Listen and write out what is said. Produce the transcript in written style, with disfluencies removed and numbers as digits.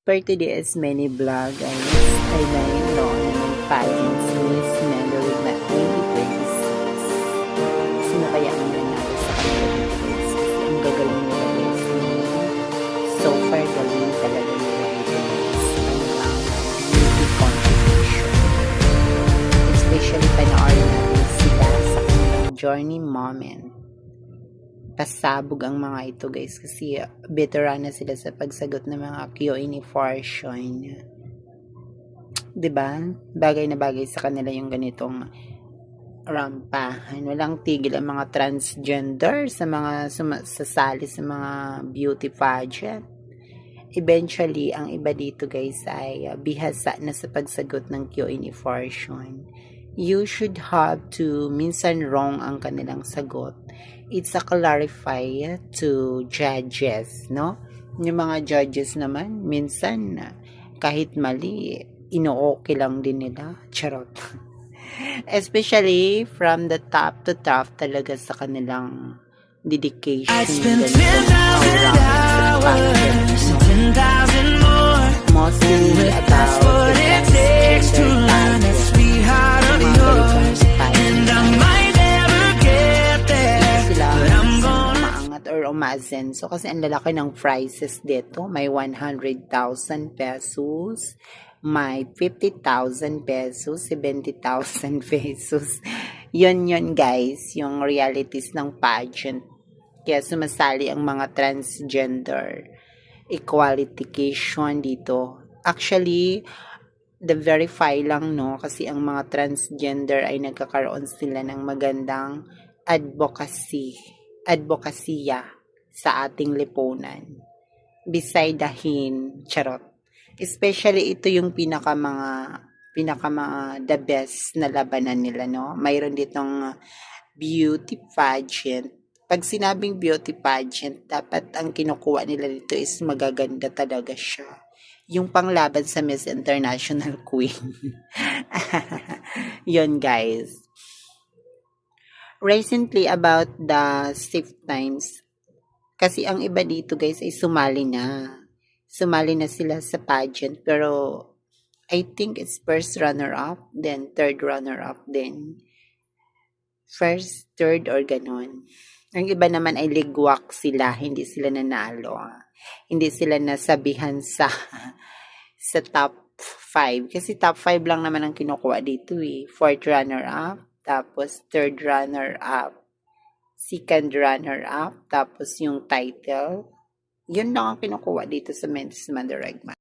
Per today's many vlog guys, ay mayroon ng pageant sa Miss Mandarin 2026. Sino kaya ang nanalo sa kanila guys? Kasi ang gagaling nila guys. So far, galing talaga nila guys. Kanilang beauty competition. Especially panoorin natin sila sa kanilang journey moment. Pasabog ang mga ito guys kasi veteran na sila sa pagsagot ng mga Q&A portion. 'Di ba? Bagay na bagay sa kanila yung ganitong rampahan. Walang tigil ang mga transgender sa mga sasali sa mga beauty pageant. Eventually, ang iba dito guys ay bihasa na sa pagsagot ng Q&A portion. You should have to minsan wrong ang kanilang sagot. It's a clarify to judges, no? Yung mga judges naman, minsan kahit mali, ino-okay lang din nila. Charot. Especially from the top to top talaga sa kanilang dedication. I'd spend 10,000 hours, 10,000 more. Mostly about what it takes to learn that sweetheart of yours. And I might never get there, but I'm gonna maangat or umasenso kasi ang lalaki ng prices dito. May 100,000 pesos, may 50,000 pesos, 70,000 pesos. Yun guys, yung realities ng pageant. Kaya sumasali ang mga transgender equalification dito. Actually, the verify lang no kasi ang mga transgender ay nagkakaroon sila ng magandang advokasya sa ating lipunan. Beside dahin, charot. Especially ito yung pinaka the best na labanan nila no. Mayroon ditong beauty pageant. Pag sinabing beauty pageant, dapat ang kinukuha nila dito is magaganda talaga siya. Yung panglaban sa Miss International Queen. Yun guys. Recently about the safe times, kasi ang iba dito guys ay sumali na. Sumali na sila sa pageant pero I think it's first runner-up, then third runner-up, then first, third or ganon. Ang iba naman ay ligwak sila, hindi sila nanalo. Hindi sila nasabihan sa top 5. Kasi top 5 lang naman ang kinukuha dito eh. Fourth runner-up, tapos third runner-up, second runner-up, tapos yung title. Yun lang ang kinukuha dito sa Men's Mandarin.